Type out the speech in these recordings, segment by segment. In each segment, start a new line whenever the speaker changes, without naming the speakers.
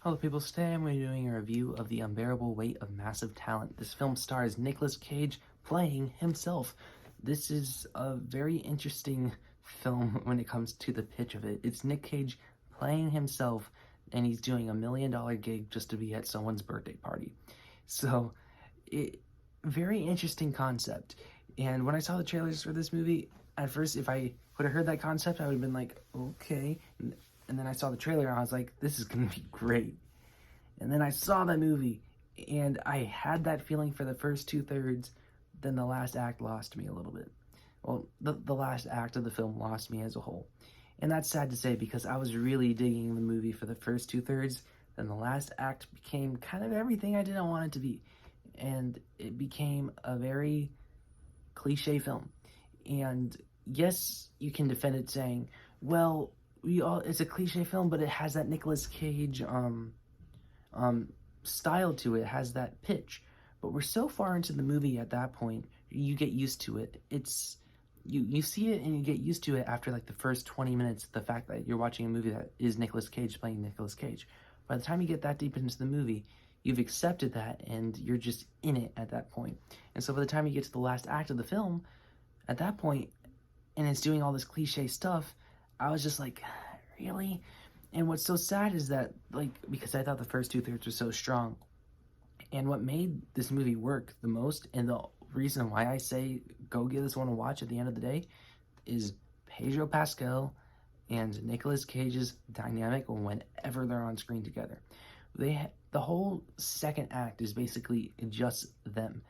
Hello people, today I'm going to be doing a review of The Unbearable Weight of Massive Talent. This film stars Nicolas Cage playing himself. This is a very interesting film when it comes to the pitch of it. It's Nick Cage playing himself, and he's doing $1 million gig just to be at someone's birthday party. So, very interesting concept. And when I saw the trailers for this movie, at first, if I would have heard that concept, I would have been like, okay. And then I saw the trailer and I was like, this is going to be great. And then I saw that movie and I had that feeling for the first 2/3. Then the last act lost me a little bit. Well, the last act of the film lost me as a whole. And that's sad to say because I was really digging the movie for the first 2/3. Then the last act became kind of everything I didn't want it to be. And it became a very cliche film. And yes, you can defend it saying, well, it's a cliche film, but it has that Nicolas Cage style to it. It has that pitch. But we're so far into the movie at that point, you get used to it. It's you see it and you get used to it after like the first 20 minutes, the fact that you're watching a movie that is Nicolas Cage playing Nicolas Cage. By the time you get that deep into the movie, you've accepted that and you're just in it at that point. And so by the time you get to the last act of the film, at that point, and it's doing all this cliche stuff, I was just like, really? And what's so sad is that, like, because I thought the first 2/3 were so strong, and what made this movie work the most, and the reason why I say go give this one a watch at the end of the day, is Pedro Pascal and Nicolas Cage's dynamic whenever they're on screen together. The whole second act is basically just them.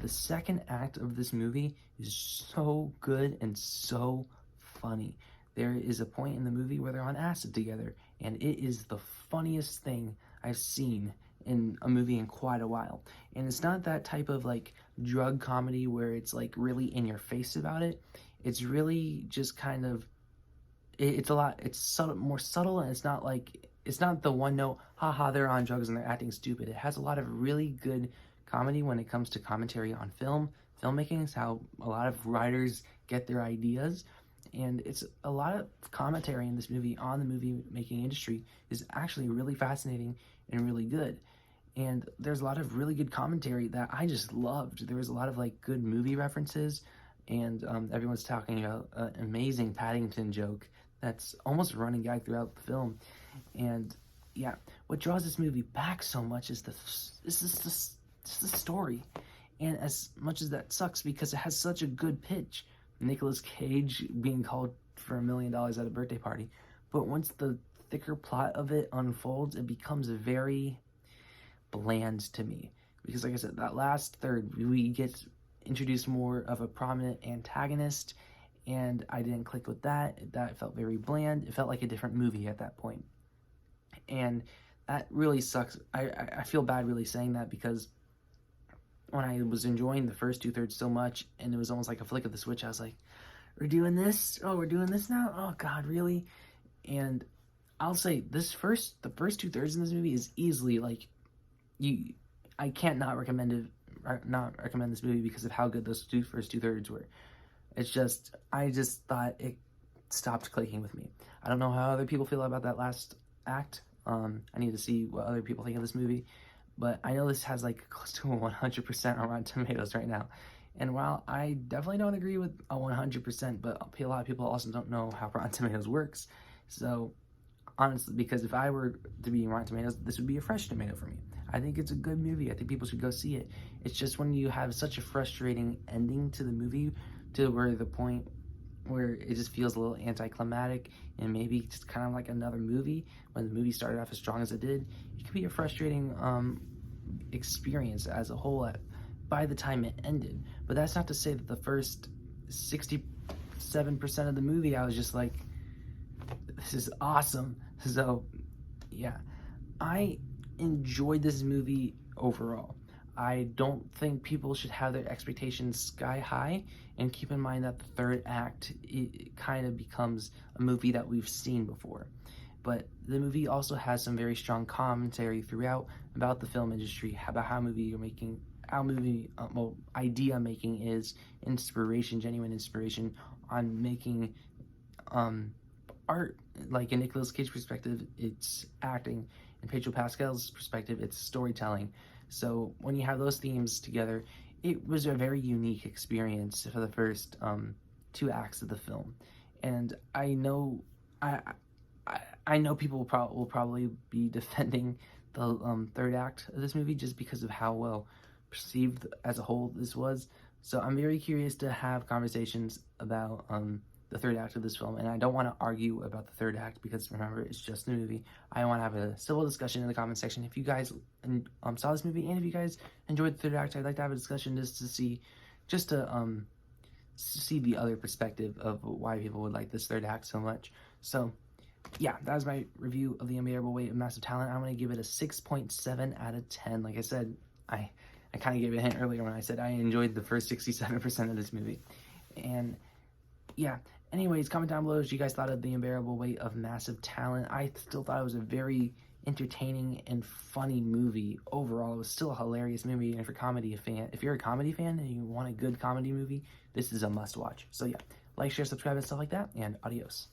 The second act of this movie is so good and so funny. There is a point in the movie where they're on acid together, and it is the funniest thing I've seen in a movie in quite a while. And it's not that type of like drug comedy where it's like really in your face about it. It's really just kind of, it's subtle, more subtle, and it's not the one note, haha, they're on drugs and they're acting stupid. It has a lot of really good comedy when it comes to commentary on filmmaking. It's how a lot of writers get their ideas. And it's a lot of commentary in this movie on the movie making industry is actually really fascinating and really good. And there's a lot of really good commentary that I just loved. There was a lot of like good movie references, and everyone's talking about an amazing Paddington joke that's almost a running gag throughout the film. And yeah, what draws this movie back so much is the story. And as much as that sucks because it has such a good pitch, Nicolas Cage being called for $1 million at a birthday party. But once the thicker plot of it unfolds, it becomes very bland to me. Because like I said, that last third, we get introduced more of a prominent antagonist, and I didn't click with that. That felt very bland. It felt like a different movie at that point. And that really sucks. I feel bad really saying that because when I was enjoying the first 2/3 so much, and it was almost like a flick of the switch, I was like, we're doing this? Oh, we're doing this now? Oh, God, really? And I'll say the first 2/3 in this movie is easily, like, I can't not recommend this movie because of how good those first 2/3 were. It's just, I just thought it stopped clicking with me. I don't know how other people feel about that last act. I need to see what other people think of this movie. But I know this has like close to a 100% on Rotten Tomatoes right now. And while I definitely don't agree with a 100%, but a lot of people also don't know how Rotten Tomatoes works. So honestly, because if I were to be in Rotten Tomatoes, this would be a fresh tomato for me. I think it's a good movie. I think people should go see it. It's just when you have such a frustrating ending to the movie, to where the point where it just feels a little anticlimactic and maybe just kind of like another movie when the movie started off as strong as it did, it could be a frustrating experience as a whole by the time it ended. But that's not to say that the first 67% of the movie I was just like, this is awesome. So yeah, I enjoyed this movie overall. I don't think people should have their expectations sky high, and keep in mind that the third act, it kind of becomes a movie that we've seen before. But the movie also has some very strong commentary throughout about the film industry, about how idea making is inspiration, genuine inspiration on making art. Like in Nicolas Cage perspective, it's acting, in Pedro Pascal's perspective, it's storytelling. So when you have those themes together, it was a very unique experience for the first 2 acts of the film. And I I know people will probably be defending the third act of this movie just because of how well perceived as a whole this was. So I'm very curious to have conversations about the third act of this film, and I don't want to argue about the third act because remember, it's just a movie. I want to have a civil discussion in the comment section. If you guys saw this movie and if you guys enjoyed the third act, I'd like to have a discussion just to see the other perspective of why people would like this third act so much. So yeah, that was my review of The Unbearable Weight of Massive Talent. I'm going to give it a 6.7 out of 10. Like I said, I kind of gave a hint earlier when I said I enjoyed the first 67% of this movie. And yeah, anyways, comment down below what you guys thought of The Unbearable Weight of Massive Talent. I still thought it was a very entertaining and funny movie overall. It was still a hilarious movie, and if you're a comedy fan and you want a good comedy movie, this is a must watch. So yeah, like, share, subscribe, and stuff like that, and adios.